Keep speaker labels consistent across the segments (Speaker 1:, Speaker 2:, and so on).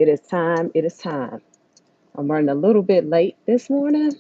Speaker 1: It is time. It is time. I'm running a little bit late this morning.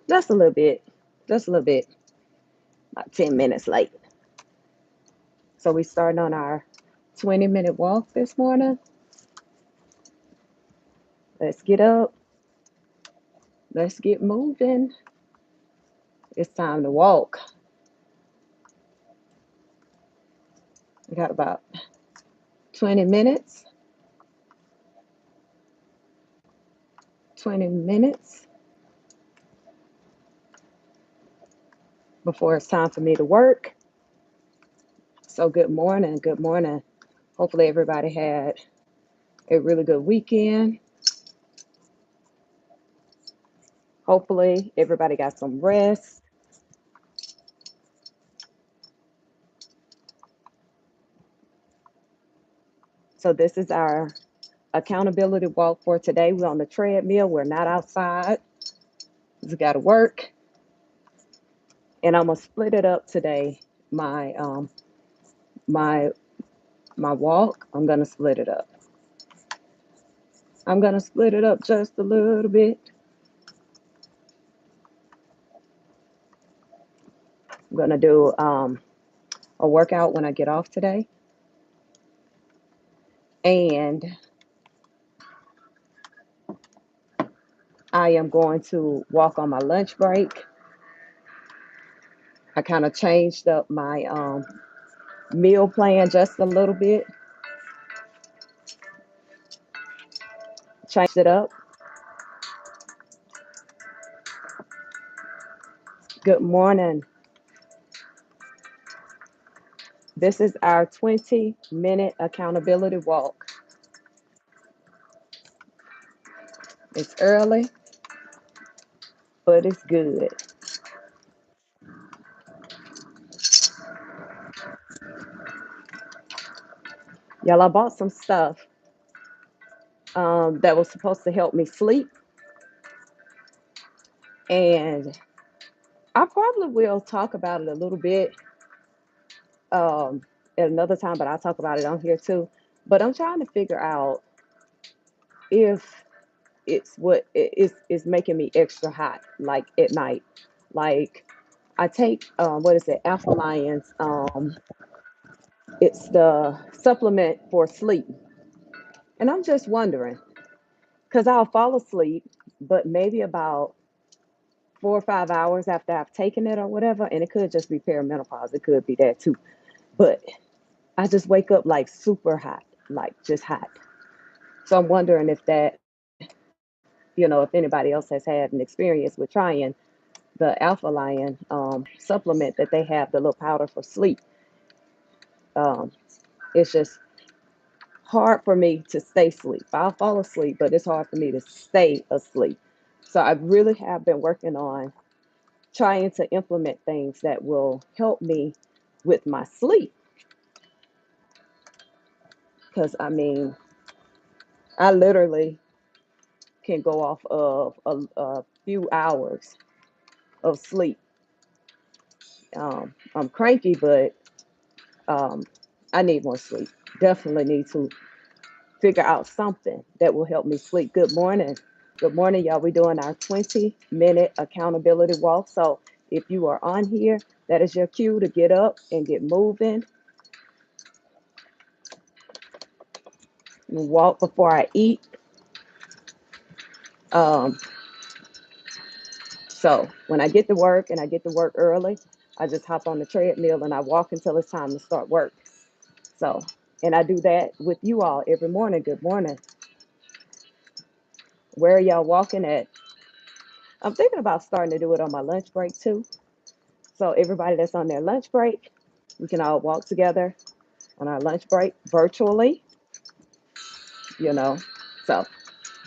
Speaker 1: Just a little bit. Just a little bit. About 10 minutes late. So we starting on our 20-minute walk this morning. Let's get up. Let's get moving. It's time to walk. We got about 20 minutes. 20 minutes before it's time for me to work. So good morning. Good morning. Hopefully everybody had a really good weekend. Hopefully everybody got some rest. So this is our accountability walk for today. We're on the treadmill. We're not outside. We got to work, and I'm gonna split it up today. My my walk. I'm gonna split it up. I'm gonna split it up just a little bit. I'm gonna do a workout when I get off today, and I am going to walk on my lunch break. I kind of changed up my meal plan just a little bit. Changed it up. Good morning. This is our 20-minute accountability walk. It's early, but it's good. Y'all, I bought some stuff that was supposed to help me sleep, and I probably will talk about it a little bit um, at another time, but I'll talk about it on here too. But I'm trying to figure out if it's what is making me extra hot, like at night. Like I take what is it, Alpha Lions. It's the supplement for sleep, and I'm just wondering because I'll fall asleep, but maybe about 4 or 5 hours after I've taken it or whatever, and it could just be perimenopause. It could be that too, but I just wake up like super hot, like just hot. So I'm wondering if that, if anybody else has had an experience with trying the Alpha Lion supplement that they have, the little powder for sleep. Um, it's just hard for me to stay asleep. I'll fall asleep, but it's hard for me to stay asleep. So I really have been working on trying to implement things that will help me with my sleep. Because I literally can go off of a few hours of sleep. I'm cranky, but um, I need more sleep. Definitely need to figure out something that will help me sleep. Good morning. Good morning, y'all. We're doing our 20-minute accountability walk. So if you are on here, that is your cue to get up and get moving. Walk before I eat. Um, so when I get to work and I get to work early, I just hop on the treadmill and I walk until it's time to start work. So, and I do that with you all every morning. Good morning. Where are y'all walking at? I'm thinking about starting to do it on my lunch break too. So everybody that's on their lunch break, we can all walk together on our lunch break virtually, you know. So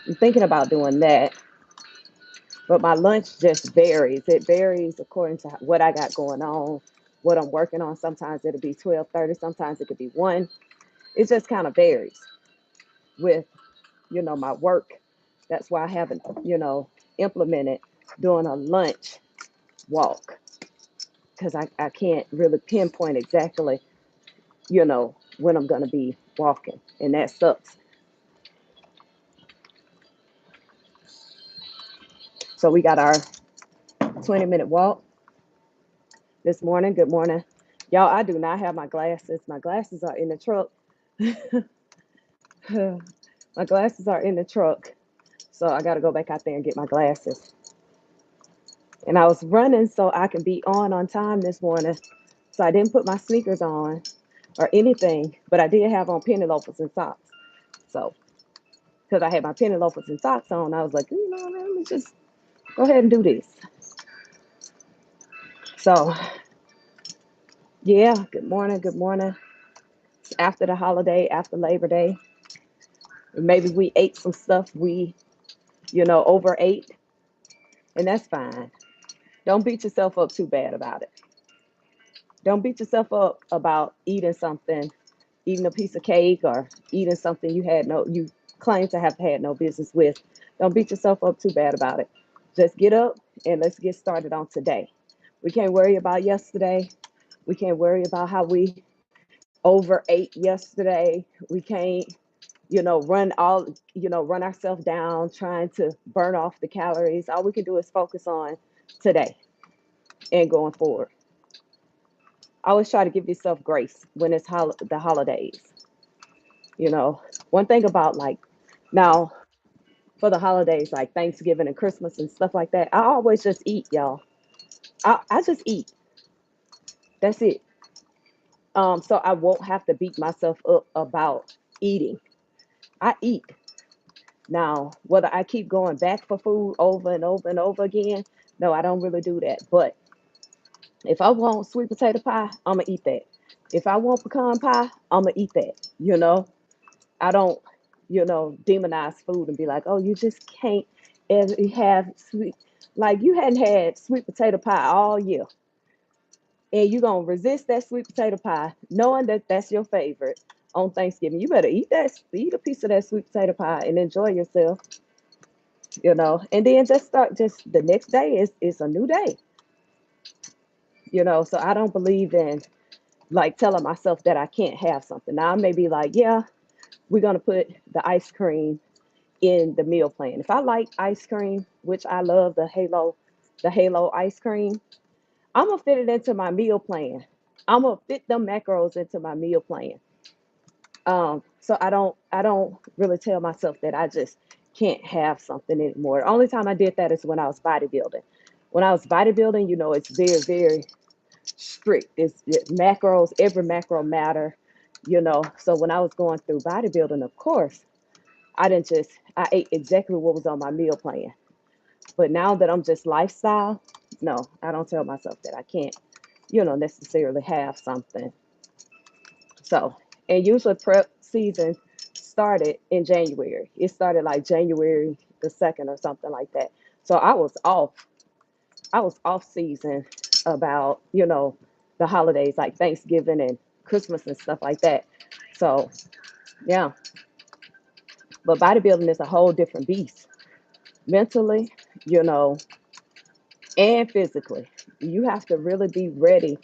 Speaker 1: I'm thinking about doing that. But my lunch just varies. It varies according to what I got going on, what I'm working on. Sometimes it'll be 12:30, sometimes it could be 1. It just kind of varies with, my work. That's why I haven't, implemented doing a lunch walk because I can't really pinpoint exactly, when I'm going to be walking. And that sucks. So we got our 20-minute walk this morning. Good morning. Y'all, I do not have my glasses. My glasses are in the truck. My glasses are in the truck. So I got to go back out there and get my glasses. And I was running so I can be on time this morning. So I didn't put my sneakers on or anything, but I did have on penny loafers and socks. So, because I had my penny loafers and socks on, I was like, let me just go ahead and do this. So, yeah, good morning. Good morning. It's after the holiday, after Labor Day. Maybe we ate some stuff we, overate, and that's fine. Don't beat yourself up too bad about it. Don't beat yourself up about eating a piece of cake or eating something you claim to have had no business with. Don't beat yourself up too bad about it. Just get up and let's get started on today. We can't worry about yesterday. We can't worry about how we overate yesterday. We can't, run ourselves down trying to burn off the calories. All we can do is focus on today and going forward. I always try to give yourself grace when it's the holidays. You know, one thing about like now for the holidays, like Thanksgiving and Christmas and stuff like that, I always just eat, y'all. I just eat. That's it. So I won't have to beat myself up about eating. I eat. Now, whether I keep going back for food over and over and over again, no, I don't really do that. But if I want sweet potato pie, I'm gonna eat that. If I want pecan pie, I'm gonna eat that. I don't, demonize food and be like, oh, you just can't have sweet, like you hadn't had sweet potato pie all year. And you're going to resist that sweet potato pie, knowing that that's your favorite on Thanksgiving. You better eat a piece of that sweet potato pie and enjoy yourself, and then just the next day is a new day, So I don't believe in like telling myself that I can't have something. Now I may be like, yeah, we're going to put the ice cream in the meal plan. If I like ice cream, which I love the Halo ice cream, I'm gonna fit it into my meal plan. I'm gonna fit them macros into my meal plan. So I don't really tell myself that I just can't have something anymore. The only time I did that is when I was bodybuilding. When I was bodybuilding, it's very, very strict. Macros, every macro matter. So when I was going through bodybuilding, of course, I ate exactly what was on my meal plan. But now that I'm just lifestyle, no, I don't tell myself that I can't, necessarily have something. So, and usually prep season started in January. It started like January the 2nd or something like that. So I was off. I was off season about, the holidays like Thanksgiving and Christmas and stuff like that. So, yeah. But bodybuilding is a whole different beast. Mentally, you know, and physically. You have to really be ready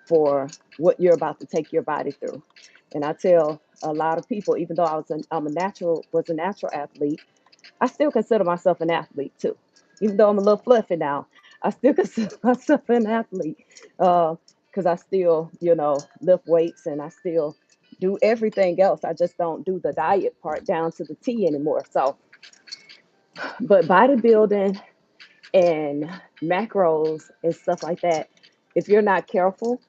Speaker 1: for what you're about to take your body through. And I tell a lot of people, even though I'm a natural athlete, I still consider myself an athlete too. Even though I'm a little fluffy now, I still consider myself an athlete because I still, lift weights and I still do everything else. I just don't do the diet part down to the T anymore. So, but bodybuilding and macros and stuff like that, if you're not careful,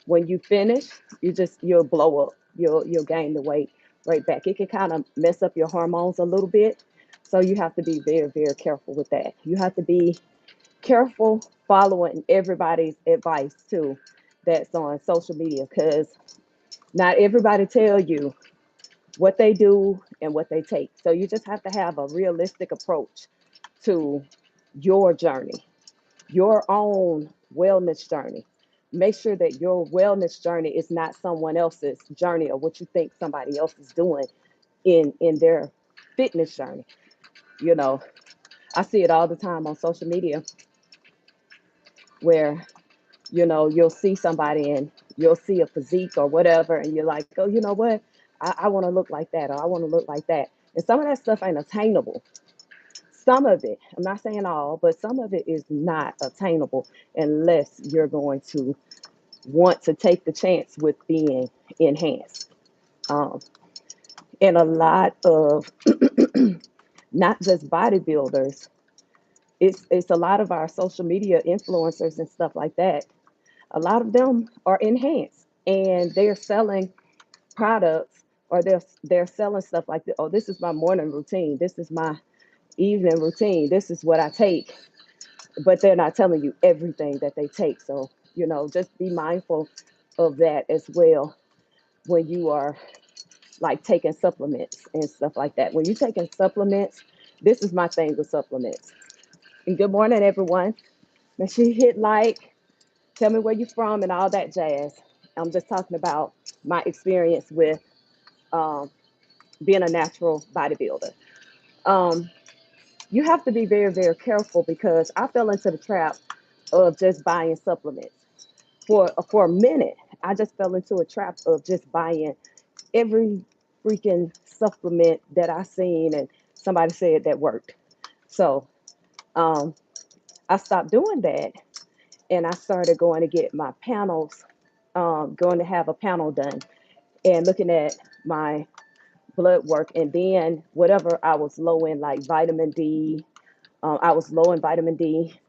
Speaker 1: when you finish, you'll blow up. You'll gain the weight right back. It can kind of mess up your hormones a little bit. So you have to be very, very careful with that. You have to be careful following everybody's advice too that's on social media because not everybody tell you what they do and what they take. So you just have to have a realistic approach to your journey, your own wellness journey. Make sure that your wellness journey is not someone else's journey or what you think somebody else is doing in their fitness journey. You know, I see it all the time on social media where, you'll see somebody and you'll see a physique or whatever, and you're like, oh, you know what? I want to look like that or I want to look like that. And some of that stuff ain't attainable. some of it, I'm not saying all, but some of it is not attainable unless you're going to want to take the chance with being enhanced. Um, and a lot of not just bodybuilders, it's a lot of our social media influencers and stuff like that. A lot of them are enhanced and they're selling products, or they're selling stuff like, oh, this is my morning routine, this is my evening routine, this is what I take, but they're not telling you everything that they take. So, just be mindful of that as well when you are like taking supplements and stuff like that. When you're taking supplements, this is my thing with supplements. And good morning, everyone. Make sure you hit like, tell me where you're from, and all that jazz. I'm just talking about my experience with um, being a natural bodybuilder. Um, you have to be very, very careful because I fell into the trap of just buying supplements. For a minute, I just fell into a trap of just buying every freaking supplement that I seen and somebody said that worked. So um, I stopped doing that and I started going to get my panels, going to have a panel done and looking at my blood work, and then whatever I was low in, like vitamin D. I was low in vitamin D.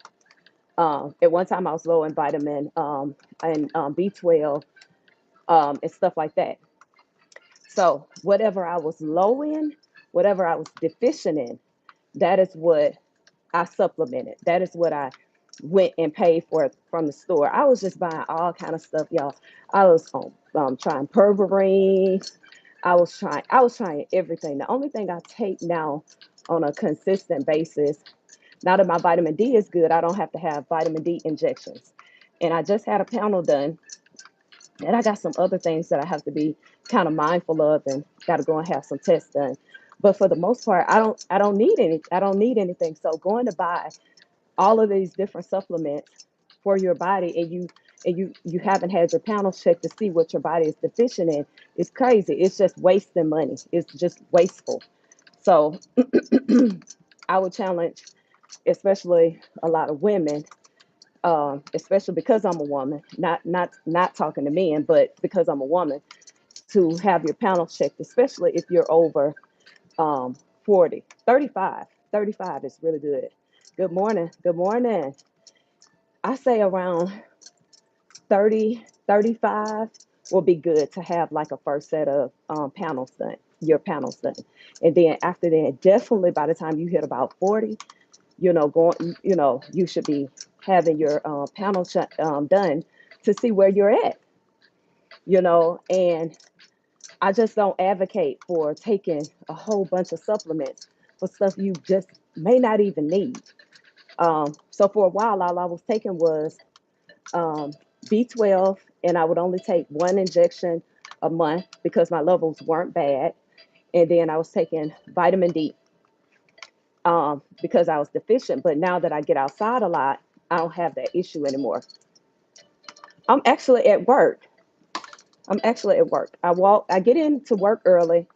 Speaker 1: At one time, I was low in vitamin and B12 and stuff like that. So whatever I was low in, whatever I was deficient in, that is what I supplemented. That is what I went and paid for from the store. I was just buying all kind of stuff, y'all. I was trying Perverine. I was trying everything. The only thing I take now on a consistent basis, now that my vitamin D is good, I don't have to have vitamin D injections. And I just had a panel done, and I got some other things that I have to be kind of mindful of, and got to go and have some tests done. But for the most part, I don't need anything. So going to buy all of these different supplements for your body, and you haven't had your panels checked to see what your body is deficient in, it's crazy. It's just wasting money. It's just wasteful. So I would challenge, especially a lot of women, especially because I'm a woman, not talking to men, but because I'm a woman, to have your panels checked, especially if you're over um, 40, 35. 35 is really good. Good morning. Good morning. I say around 30, 35 will be good to have like a first set of panels done, your panels done. And then after that, definitely by the time you hit about 40, you should be having your done to see where you're at, and I just don't advocate for taking a whole bunch of supplements for stuff you just may not even need. So for a while, all I was taking was um, B12, and I would only take one injection a month because my levels weren't bad. And then I was taking vitamin D because I was deficient. But now that I get outside a lot, I don't have that issue anymore. I'm actually at work. I'm actually at work. I get into work early,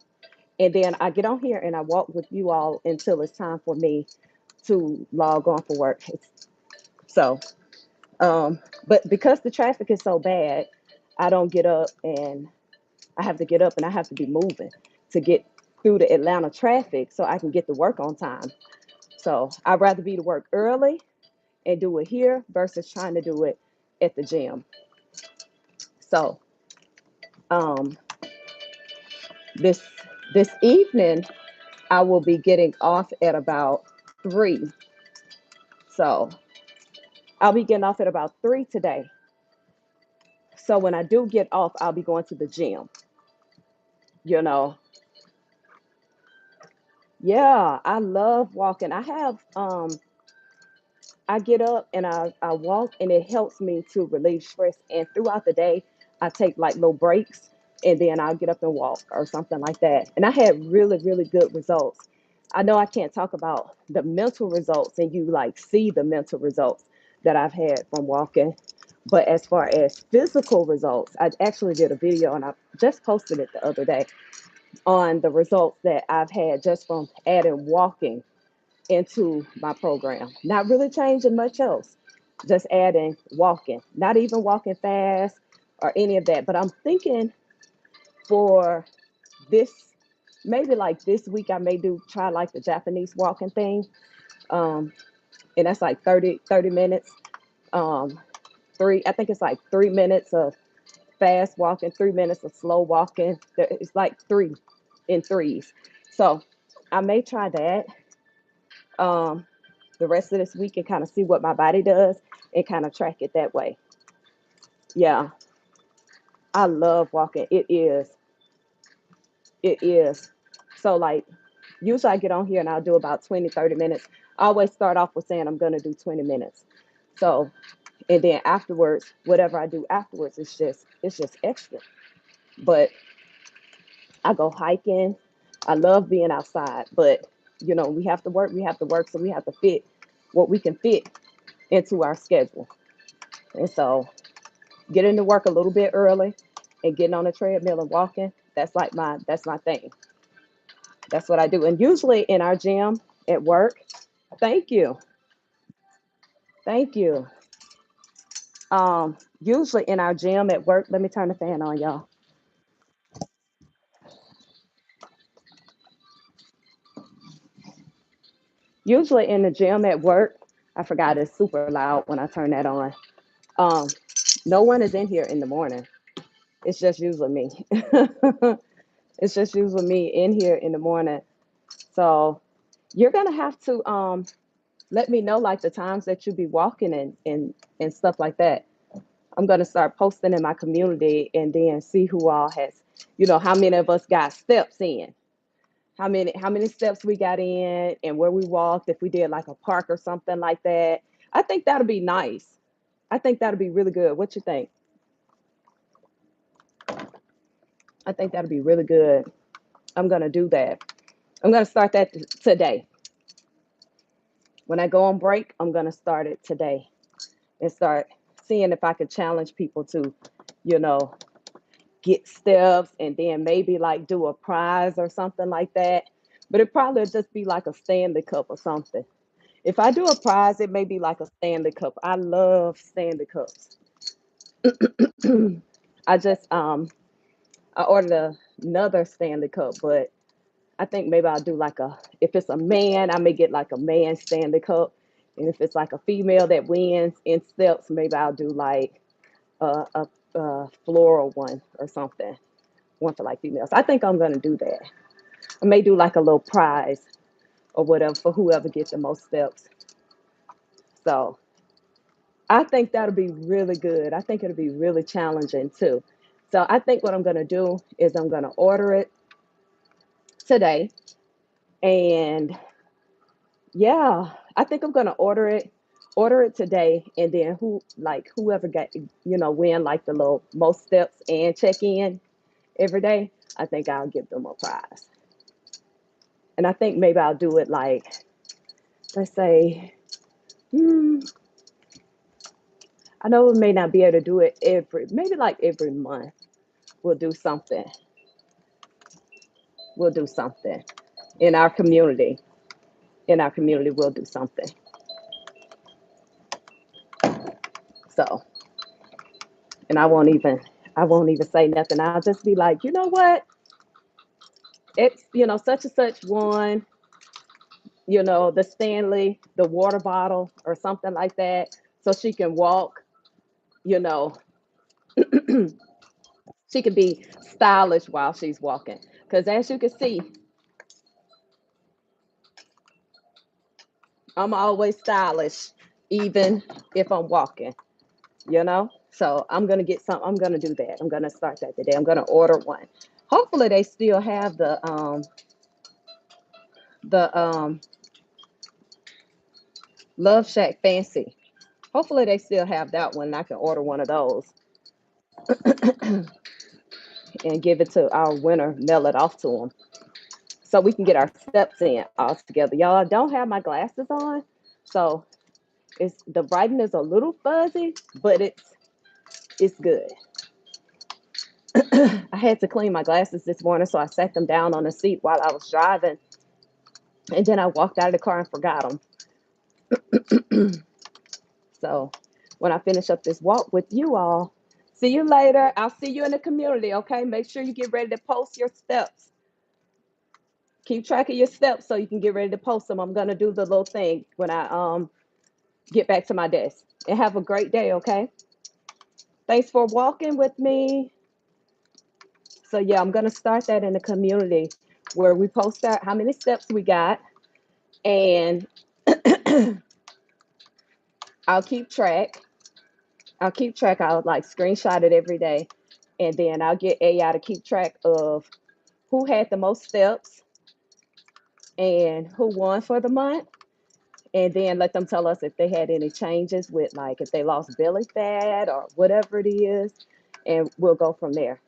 Speaker 1: and then I get on here and I walk with you all until it's time for me to log on for work. So, but because the traffic is so bad, I don't get up, and I have to get up and I have to be moving to get through the Atlanta traffic so I can get to work on time. So I'd rather be to work early and do it here versus trying to do it at the gym. So um, this this evening I will be getting off at about 3. So I'll be getting off at about 3 today. So when I do get off, I'll be going to the gym. You know, yeah, I love walking. I get up and I walk, and it helps me to relieve stress. And throughout the day, I take like little breaks, and then I'll get up and walk or something like that. And I had really, really good results. I know I can't talk about the mental results, and you like see the mental results that I've had from walking. But as far as physical results, I actually did a video and I just posted it the other day on the results that I've had just from adding walking into my program. Not really changing much else, just adding walking, not even walking fast or any of that. But I'm thinking for this, maybe like this week, I may do try like the Japanese walking thing. Um, and that's like 30 minutes. Um, I think it's like 3 minutes of fast walking, 3 minutes of slow walking. It's like three in threes. So I may try that um, the rest of this week and kind of see what my body does and kind of track it that way. Yeah, I love walking. It is. It is. So, like, usually I get on here and I'll do about 20, 30 minutes. I always start off with saying I'm going to do 20 minutes. So, and then afterwards, whatever I do afterwards, it's just extra. But I go hiking. I love being outside, but we have to work. We have to work, so we have to fit what we can fit into our schedule. And so, getting to work a little bit early and getting on the treadmill and walking, that's my thing. That's what I do. And usually in our gym at work, thank you. Thank you. Usually in our gym at work, let me turn the fan on, y'all. Usually in the gym at work, I forgot it's super loud when I turn that on. Um, no one is in here in the morning. It's just usually me. It's just usually me in here in the morning. So you're gonna have to let me know like the times that you be walking and stuff like that. I'm gonna start posting in my community and then see who all has, how many of us got steps in, how many steps we got in, and where we walked. If we did like a park or something like that, I think that'll be nice. I think that'll be really good. What you think? I think that'll be really good. I'm gonna do that. I'm gonna start that today. When I go on break, I'm gonna start it today and start seeing if I could challenge people to, you know, get steps and then maybe like do a prize or something like that. But it probably would just be like a Stanley Cup or something. If I do a prize, it may be like a Stanley Cup. I love Stanley Cups. I just I ordered another Stanley Cup, but I think maybe I'll do like if it's a man, I may get like a man Stanley Cup. And if it's like a female that wins in steps, maybe I'll do like a floral one or something. One for like females. I think I'm gonna do that. I may do like a little prize or whatever for whoever gets the most steps. So I think that'll be really good. I think it'll be really challenging too. So I think what I'm gonna do is I'm gonna order it today. And yeah, I think I'm gonna order it today, and then whoever got win like the little most steps and check in every day, I think I'll give them a prize. And I think maybe I'll do it like, let's say, hmm, I know we may not be able to do it maybe like every month. We'll do something. We'll do something in our community. In our community, we'll do something. So, and I won't even say nothing. I'll just be like, you know what? It's such and such one. The Stanley, the water bottle, or something like that, so she can walk. You know, she can be stylish while she's walking. Because as you can see, I'm always stylish, even if I'm walking. So I'm gonna do that. I'm gonna start that today. I'm gonna order one. Hopefully they still have the Love Shack Fancy. Hopefully they still have that one. I can order one of those and give it to our winner, mail it off to them, so we can get our steps in all together. Y'all, I don't have my glasses on, so the writing is a little fuzzy, but it's good. I had to clean my glasses this morning, so I sat them down on the seat while I was driving, And then I walked out of the car and forgot them. So when I finish up this walk with you all, see you later. I'll see you in the community, okay? Make sure you get ready to post your steps. Keep track of your steps so you can get ready to post them. I'm gonna do the little thing when I get back to my desk. And have a great day, okay? Thanks for walking with me. So yeah, I'm gonna start that in the community where we post out how many steps we got, and I'll keep track. I'll keep track. I'll like screenshot it every day, and then I'll get AI to keep track of who had the most steps and who won for the month, and then let them tell us if they had any changes with like if they lost belly fat or whatever it is, and we'll go from there.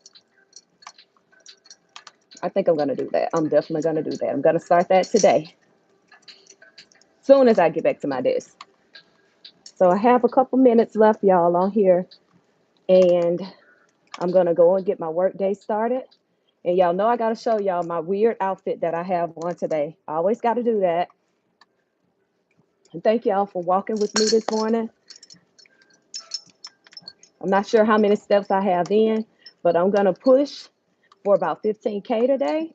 Speaker 1: I think I'm gonna do that. I'm definitely gonna do that. I'm gonna start that today, soon as I get back to my desk. So I have a couple minutes left, y'all, on here, and I'm gonna go and get my work day started. And y'all know I gotta show y'all my weird outfit that I have on today. I always gotta do that. And thank y'all for walking with me this morning. I'm not sure how many steps I have in, but I'm gonna push for about 15K today.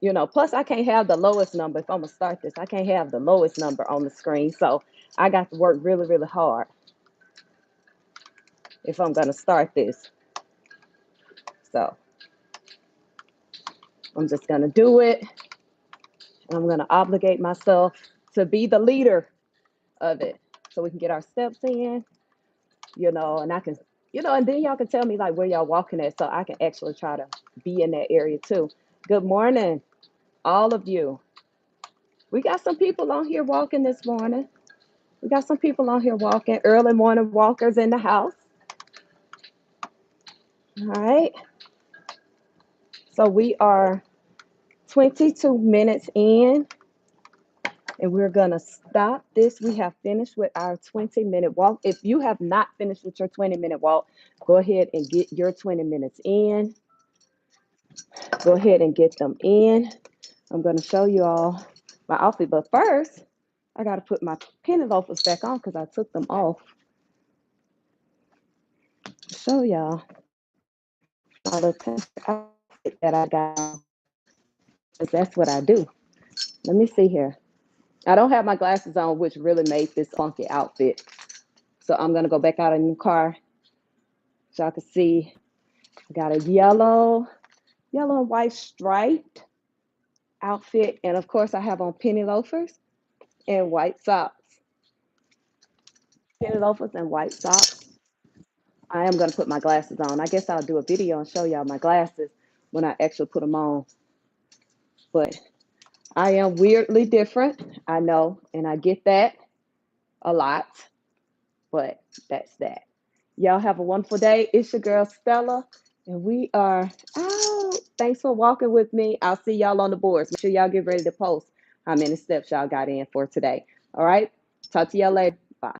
Speaker 1: You know, plus I can't have the lowest number if I'm gonna start this. I can't have the lowest number on the screen. So I got to work really, really hard if I'm gonna start this. So I'm just gonna do it. And I'm gonna obligate myself to be the leader of it so we can get our steps in, and I can, and then y'all can tell me like where y'all walking at so I can actually try to be in that area too. Good morning, all of you. We got some people on here walking this morning. We got some people on here walking, early morning walkers in the house. All right. So we are 22 minutes in, and we're going to stop this. We have finished with our 20-minute walk. If you have not finished with your 20-minute walk, go ahead and get your 20 minutes in. Go ahead and get them in. I'm going to show you all my outfit, but first, I got to put my penny loafers back on because I took them off. Show y'all my little outfit that I got, because that's what I do. Let me see here. I don't have my glasses on, which really made this funky outfit. So I'm going to go back out in the car so y'all can see. I got a yellow and white striped outfit. And of course, I have on penny loafers and white socks. Penny loafers and white socks. I am going to put my glasses on. I guess I'll do a video and show y'all my glasses when I actually put them on. But I am weirdly different. I know, and I get that a lot. But that's that. Y'all have a wonderful day. It's your girl Stella, and we are out. Thanks for walking with me. I'll see y'all on the boards. Make sure y'all get ready to post how many steps y'all got in for today. All right. Talk to y'all later.